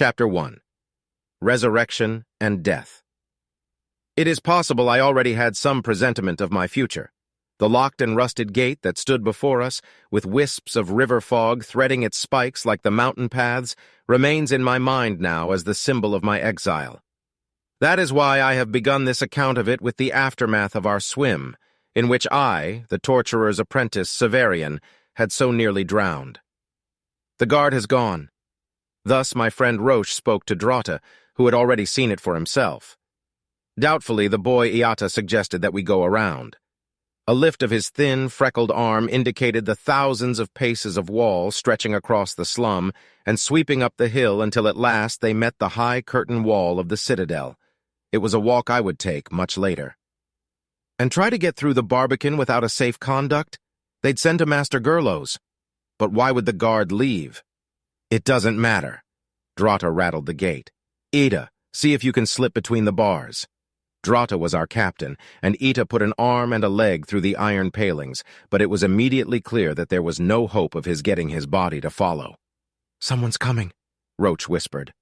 Chapter 1. Resurrection and Death. It is possible I already had some presentiment of my future. The locked and rusted gate that stood before us, with wisps of river fog threading its spikes like the mountain paths, remains in my mind now as the symbol of my exile. That is why I have begun this account of it with the aftermath of our swim, in which I, the torturer's apprentice Severian, had so nearly drowned. The guard has gone. Thus my friend Roche spoke to Drotta, who had already seen it for himself. Doubtfully, the boy Iata suggested that we go around. A lift of his thin, freckled arm indicated the thousands of paces of wall stretching across the slum and sweeping up the hill until at last they met the high curtain wall of the citadel. It was a walk I would take much later. And try to get through the Barbican without a safe conduct? They'd send to Master Gerlos. But why would the guard leave? It doesn't matter. Drotta rattled the gate. Ida, see if you can slip between the bars. Drotta was our captain, and Ita put an arm and a leg through the iron palings, but it was immediately clear that there was no hope of his getting his body to follow. Someone's coming, Roach whispered.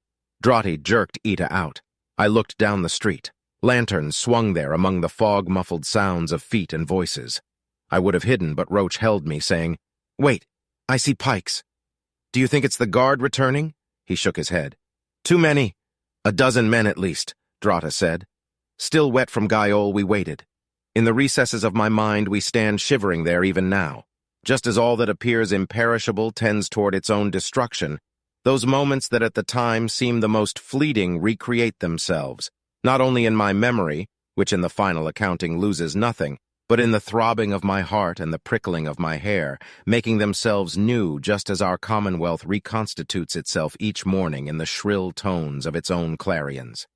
Drotti jerked Ita out. I looked down the street. Lanterns swung there among the fog-muffled sounds of feet and voices. I would have hidden, but Roach held me, saying, "Wait, I see pikes." "Do you think it's the guard returning?" He shook his head. "Too many. A dozen men at least," Drotta said. Still wet from Gaiol, we waited. In the recesses of my mind, we stand shivering there even now. Just as all that appears imperishable tends toward its own destruction, those moments that at the time seem the most fleeting recreate themselves, not only in my memory, which in the final accounting loses nothing, but in the throbbing of my heart and the prickling of my hair, making themselves new just as our commonwealth reconstitutes itself each morning in the shrill tones of its own clarions.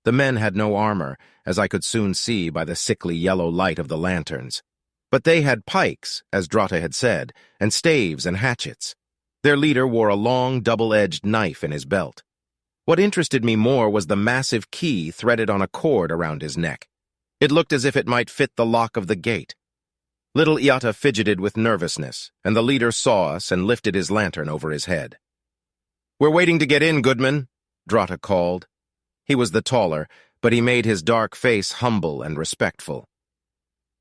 The men had no armor, as I could soon see by the sickly yellow light of the lanterns. But they had pikes, as Drotta had said, and staves and hatchets. Their leader wore a long, double-edged knife in his belt. What interested me more was the massive key threaded on a cord around his neck. It looked as if it might fit the lock of the gate. Little Iata fidgeted with nervousness, and the leader saw us and lifted his lantern over his head. "We're waiting to get in, Goodman," Drotta called. He was the taller, but he made his dark face humble and respectful.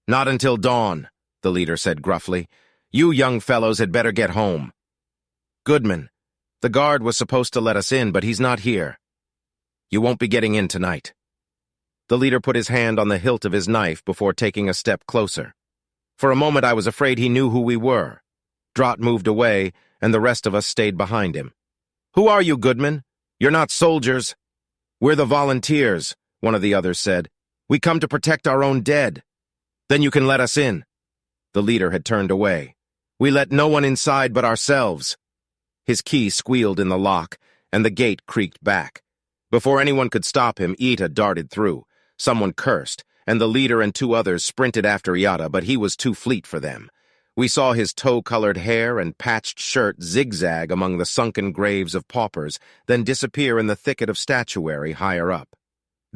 "Not until dawn," the leader said gruffly. "You young fellows had better get home." "Goodman, the guard was supposed to let us in, but he's not here. You won't be getting in tonight." The leader put his hand on the hilt of his knife before taking a step closer. For a moment I was afraid he knew who we were. Drott moved away, and the rest of us stayed behind him. "Who are you, Goodman? You're not soldiers." "We're the volunteers," one of the others said. "We come to protect our own dead." "Then you can let us in." The leader had turned away. "We let no one inside but ourselves." His key squealed in the lock, and the gate creaked back. Before anyone could stop him, Ita darted through. Someone cursed, and the leader and two others sprinted after Iata, but he was too fleet for them. We saw his tow-colored hair and patched shirt zigzag among the sunken graves of paupers, then disappear in the thicket of statuary higher up.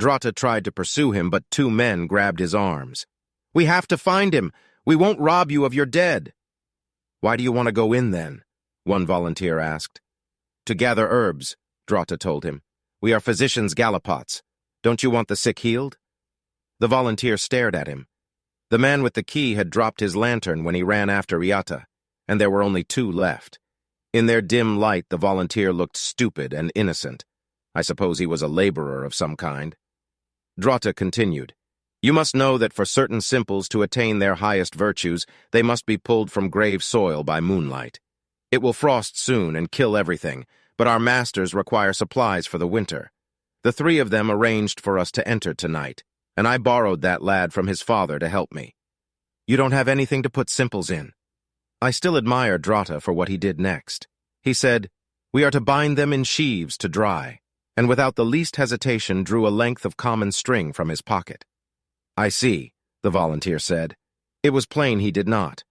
Drotta tried to pursue him, but two men grabbed his arms. "We have to find him. We won't rob you of your dead." "Why do you want to go in, then?" one volunteer asked. "To gather herbs," Drotta told him. "We are physicians gallipots. Don't you want the sick healed?" The volunteer stared at him. The man with the key had dropped his lantern when he ran after Iata, and there were only two left. In their dim light, the volunteer looked stupid and innocent. I suppose he was a laborer of some kind. Drotta continued, "You must know that for certain simples to attain their highest virtues, they must be pulled from grave soil by moonlight. It will frost soon and kill everything, but our masters require supplies for the winter. The three of them arranged for us to enter tonight, and I borrowed that lad from his father to help me. You don't have anything to put simples in." I still admire Drotta for what he did next. He said, "We are to bind them in sheaves to dry," and without the least hesitation drew a length of common string from his pocket. "I see," the volunteer said. It was plain he did not.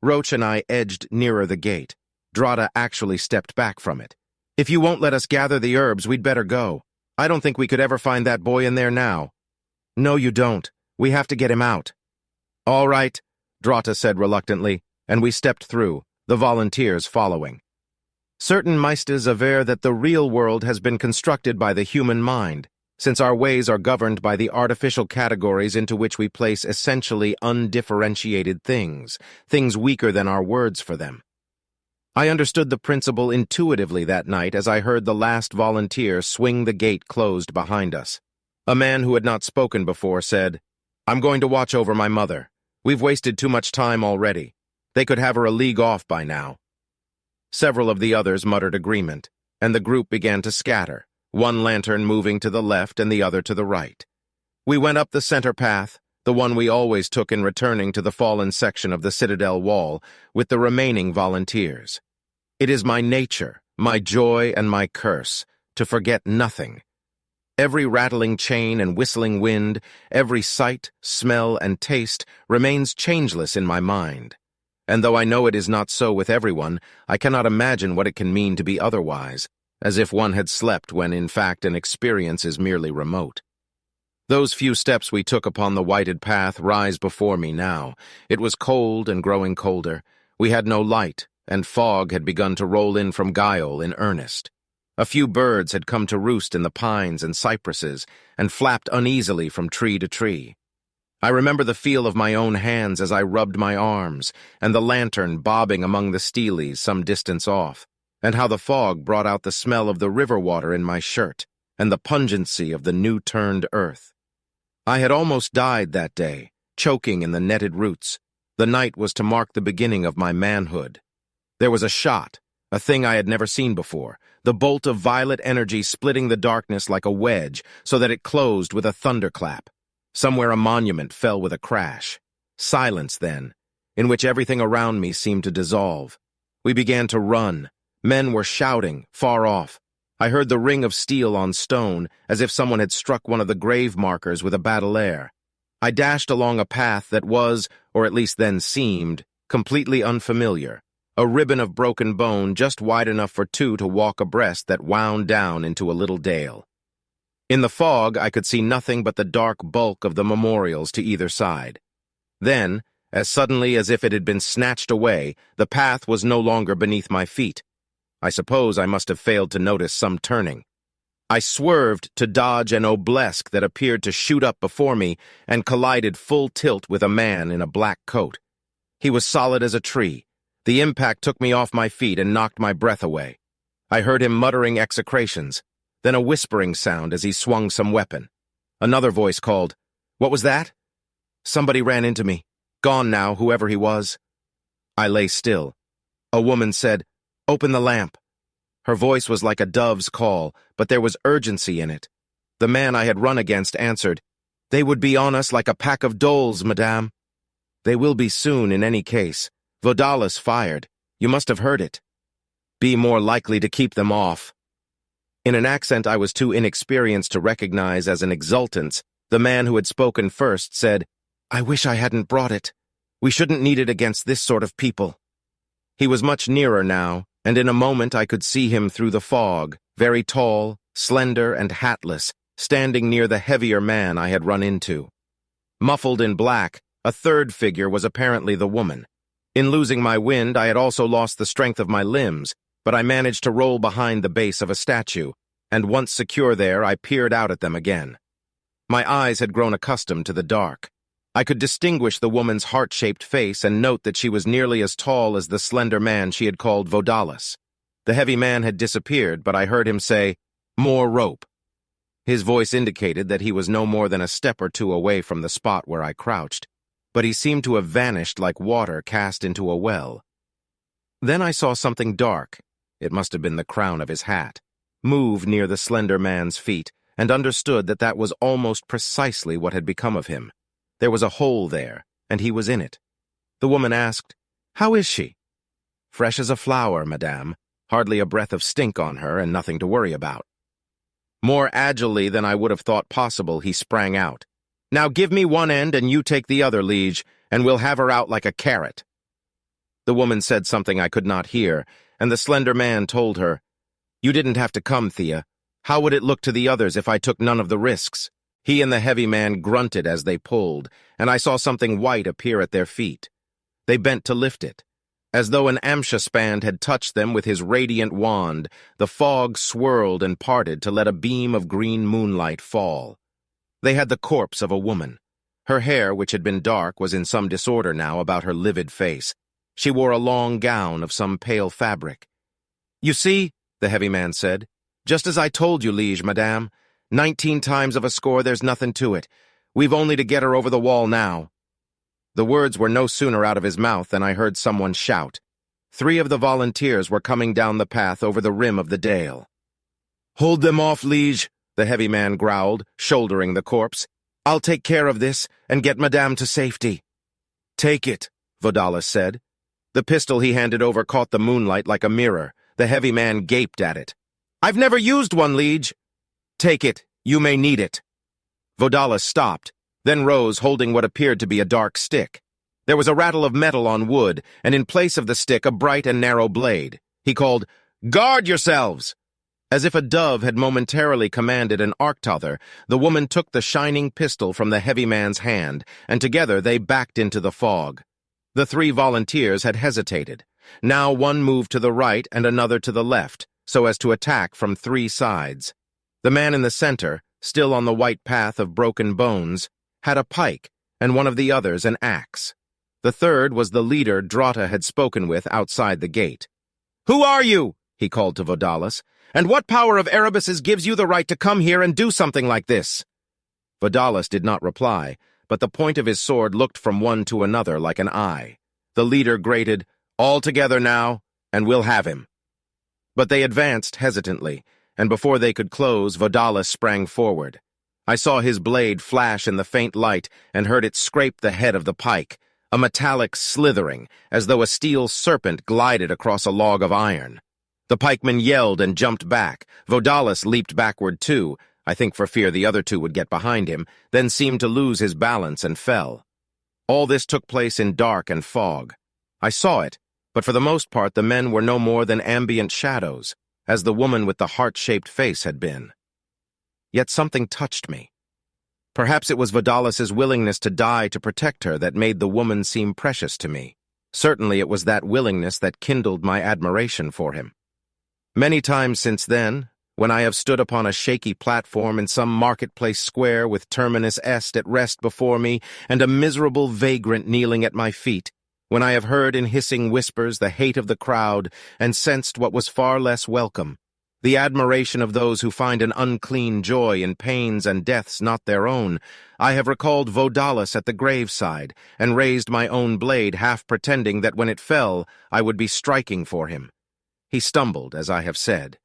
Roach and I edged nearer the gate. Drotta actually stepped back from it. "If you won't let us gather the herbs, we'd better go. I don't think we could ever find that boy in there now." "No, you don't. We have to get him out." "All right," Drotta said reluctantly, and we stepped through, the volunteers following. Certain meisters aver that the real world has been constructed by the human mind, since our ways are governed by the artificial categories into which we place essentially undifferentiated things, things weaker than our words for them. I understood the principle intuitively that night as I heard the last volunteer swing the gate closed behind us. A man who had not spoken before said, "I'm going to watch over my mother. We've wasted too much time already. They could have her a league off by now." Several of the others muttered agreement, and the group began to scatter, one lantern moving to the left and the other to the right. We went up the center path, the one we always took in returning to the fallen section of the citadel wall, with the remaining volunteers. It is my nature, my joy and my curse, to forget nothing. Every rattling chain and whistling wind, every sight, smell, and taste remains changeless in my mind. And though I know it is not so with everyone, I cannot imagine what it can mean to be otherwise, as if one had slept when in fact an experience is merely remote. Those few steps we took upon the whited path rise before me now. It was cold and growing colder. We had no light, and fog had begun to roll in from Guile in earnest. A few birds had come to roost in the pines and cypresses, and flapped uneasily from tree to tree. I remember the feel of my own hands as I rubbed my arms, and the lantern bobbing among the steelies some distance off, and how the fog brought out the smell of the river water in my shirt, and the pungency of the new-turned earth. I had almost died that day, choking in the netted roots. The night was to mark the beginning of my manhood. There was a shot, a thing I had never seen before, the bolt of violet energy splitting the darkness like a wedge so that it closed with a thunderclap. Somewhere a monument fell with a crash. Silence then, in which everything around me seemed to dissolve. We began to run. Men were shouting, far off. I heard the ring of steel on stone, as if someone had struck one of the grave markers with a battle-air. I dashed along a path that was, or at least then seemed, completely unfamiliar. A ribbon of broken bone just wide enough for two to walk abreast that wound down into a little dale. In the fog, I could see nothing but the dark bulk of the memorials to either side. Then, as suddenly as if it had been snatched away, the path was no longer beneath my feet. I suppose I must have failed to notice some turning. I swerved to dodge an obelisk that appeared to shoot up before me and collided full tilt with a man in a black coat. He was solid as a tree. The impact took me off my feet and knocked my breath away. I heard him muttering execrations, then a whispering sound as he swung some weapon. Another voice called, "What was that?" Somebody ran into me. Gone now, whoever he was. I lay still. A woman said, "Open the lamp." Her voice was like a dove's call, but there was urgency in it. The man I had run against answered, "They would be on us like a pack of doles, madame." "They will be soon in any case. Vodalis fired. You must have heard it." "Be more likely to keep them off." In an accent I was too inexperienced to recognize as an exultance, the man who had spoken first said, "I wish I hadn't brought it. We shouldn't need it against this sort of people." He was much nearer now, and in a moment I could see him through the fog, very tall, slender, and hatless, standing near the heavier man I had run into. Muffled in black, a third figure was apparently the woman. In losing my wind, I had also lost the strength of my limbs, but I managed to roll behind the base of a statue, and once secure there, I peered out at them again. My eyes had grown accustomed to the dark. I could distinguish the woman's heart-shaped face and note that she was nearly as tall as the slender man she had called Vodalis. The heavy man had disappeared, but I heard him say, "More rope." His voice indicated that he was no more than a step or two away from the spot where I crouched, but he seemed to have vanished like water cast into a well. Then I saw something dark, it must have been the crown of his hat, move near the slender man's feet, and understood that that was almost precisely what had become of him. There was a hole there, and he was in it. The woman asked, "How is she?" "Fresh as a flower, madame. Hardly a breath of stink on her, and nothing to worry about." More agilely than I would have thought possible, he sprang out. "Now give me one end and you take the other, liege, and we'll have her out like a carrot." The woman said something I could not hear, and the slender man told her, "You didn't have to come, Thea. How would it look to the others if I took none of the risks?" He and the heavy man grunted as they pulled, and I saw something white appear at their feet. They bent to lift it. As though an amshaspan had touched them with his radiant wand, the fog swirled and parted to let a beam of green moonlight fall. They had the corpse of a woman. Her hair, which had been dark, was in some disorder now about her livid face. She wore a long gown of some pale fabric. "You see," the heavy man said, "just as I told you, liege, madame. 19 times of a score, there's nothing to it. We've only to get her over the wall now." The words were no sooner out of his mouth than I heard someone shout. 3 of the volunteers were coming down the path over the rim of the dale. "Hold them off, liege," the heavy man growled, shouldering the corpse. "I'll take care of this and get madame to safety." "Take it," Vodalis said. The pistol he handed over caught the moonlight like a mirror. The heavy man gaped at it. "I've never used one, liege." "Take it. You may need it." Vodalis stopped, then rose holding what appeared to be a dark stick. There was a rattle of metal on wood, and in place of the stick a bright and narrow blade. He called, "Guard yourselves!" As if a dove had momentarily commanded an arctother, the woman took the shining pistol from the heavy man's hand, and together they backed into the fog. The 3 volunteers had hesitated. Now one moved to the right and another to the left, so as to attack from 3 sides. The man in the center, still on the white path of broken bones, had a pike, and one of the others an axe. The third was the leader Drata had spoken with outside the gate. "Who are you?" he called to Vodalis. "And what power of Erebus's gives you the right to come here and do something like this?" Vodalis did not reply, but the point of his sword looked from one to another like an eye. The leader grated, "All together now, and we'll have him." But they advanced hesitantly, and before they could close, Vodalis sprang forward. I saw his blade flash in the faint light and heard it scrape the head of the pike, a metallic slithering, as though a steel serpent glided across a log of iron. The pikeman yelled and jumped back. Vodalis leaped backward too, I think for fear the other 2 would get behind him, then seemed to lose his balance and fell. All this took place in dark and fog. I saw it, but for the most part the men were no more than ambient shadows, as the woman with the heart-shaped face had been. Yet something touched me. Perhaps it was Vodalis's willingness to die to protect her that made the woman seem precious to me. Certainly it was that willingness that kindled my admiration for him. Many times since then, when I have stood upon a shaky platform in some marketplace square with Terminus Est at rest before me and a miserable vagrant kneeling at my feet, when I have heard in hissing whispers the hate of the crowd and sensed what was far less welcome, the admiration of those who find an unclean joy in pains and deaths not their own, I have recalled Vodalis at the graveside and raised my own blade, half pretending that when it fell I would be striking for him. He stumbled, as I have said.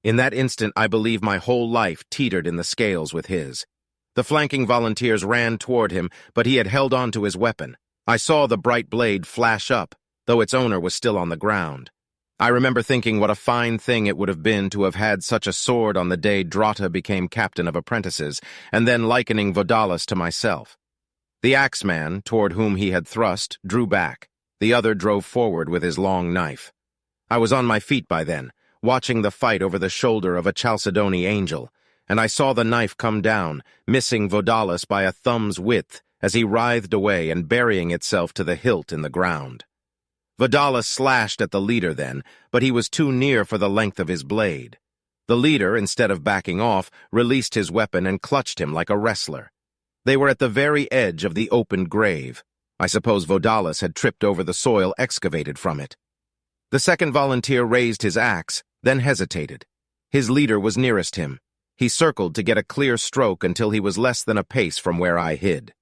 In that instant I believe my whole life teetered in the scales with his. The flanking volunteers ran toward him, but he had held on to his weapon. I saw the bright blade flash up, though its owner was still on the ground. I remember thinking what a fine thing it would have been to have had such a sword on the day Drata became captain of apprentices, and then likening Vodalis to myself. The axeman, toward whom he had thrust, drew back. The other drove forward with his long knife. I was on my feet by then, watching the fight over the shoulder of a Chalcedony angel, and I saw the knife come down, missing Vodalis by a thumb's width as he writhed away and burying itself to the hilt in the ground. Vodalis slashed at the leader then, but he was too near for the length of his blade. The leader, instead of backing off, released his weapon and clutched him like a wrestler. They were at the very edge of the opened grave. I suppose Vodalis had tripped over the soil excavated from it. The second volunteer raised his axe, then hesitated. His leader was nearest him. He circled to get a clear stroke until he was less than a pace from where I hid.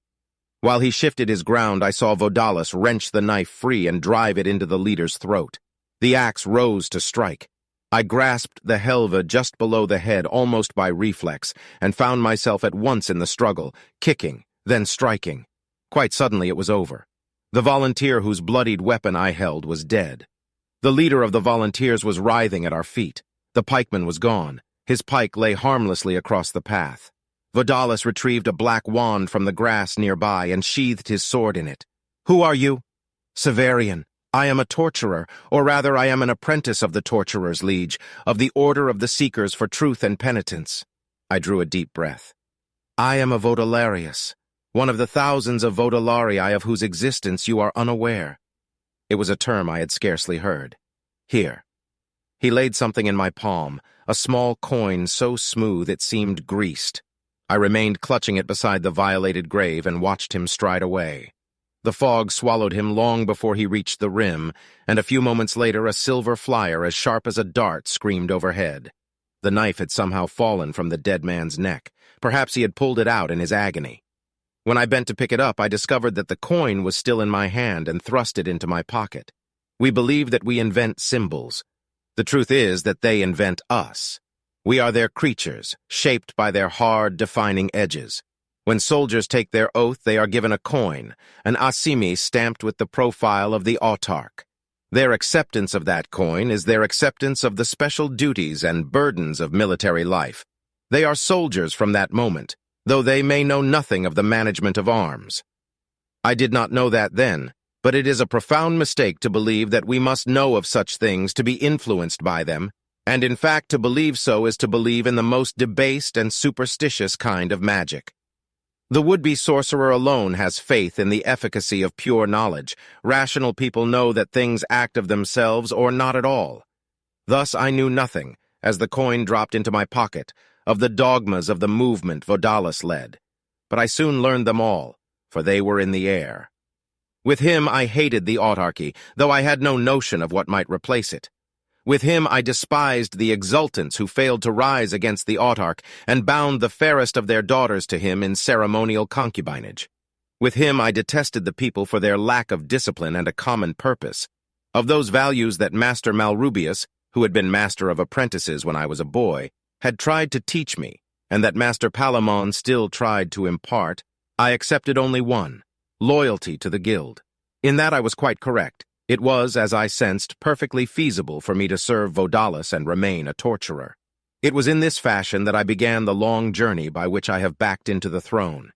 While he shifted his ground, I saw Vodalis wrench the knife free and drive it into the leader's throat. The axe rose to strike. I grasped the helve just below the head almost by reflex and found myself at once in the struggle, kicking, then striking. Quite suddenly it was over. The volunteer whose bloodied weapon I held was dead. The leader of the volunteers was writhing at our feet. The pikeman was gone. His pike lay harmlessly across the path. Vodalis retrieved a black wand from the grass nearby and sheathed his sword in it. "Who are you?" "Severian. I am a torturer, or rather I am an apprentice of the torturers, liege, of the Order of the Seekers for Truth and Penitence." I drew a deep breath. "I am a Vodalarius, one of the thousands of Vodalarii of whose existence you are unaware." It was a term I had scarcely heard. Here. He laid something in my palm, a small coin so smooth it seemed greased. I remained clutching it beside the violated grave and watched him stride away. The fog swallowed him long before he reached the rim, and a few moments later a silver flyer as sharp as a dart screamed overhead. The knife had somehow fallen from the dead man's neck. Perhaps he had pulled it out in his agony. When I bent to pick it up, I discovered that the coin was still in my hand and thrust it into my pocket. We believe that we invent symbols. The truth is that they invent us. We are their creatures, shaped by their hard, defining edges. When soldiers take their oath, they are given a coin, an asimi stamped with the profile of the autarch. Their acceptance of that coin is their acceptance of the special duties and burdens of military life. They are soldiers from that moment, though they may know nothing of the management of arms. I did not know that then, but it is a profound mistake to believe that we must know of such things to be influenced by them, and in fact to believe so is to believe in the most debased and superstitious kind of magic. The would-be sorcerer alone has faith in the efficacy of pure knowledge. Rational people know that things act of themselves or not at all. Thus I knew nothing, as the coin dropped into my pocket, of the dogmas of the movement Vodalis led. But I soon learned them all, for they were in the air. With him I hated the autarchy, though I had no notion of what might replace it. With him I despised the exultants who failed to rise against the autarch and bound the fairest of their daughters to him in ceremonial concubinage. With him I detested the people for their lack of discipline and a common purpose. Of those values that Master Malrubius, who had been master of apprentices when I was a boy, had tried to teach me, and that Master Palamon still tried to impart, I accepted only one: loyalty to the guild. In that I was quite correct. It was, as I sensed, perfectly feasible for me to serve Vodalis and remain a torturer. It was in this fashion that I began the long journey by which I have backed into the throne.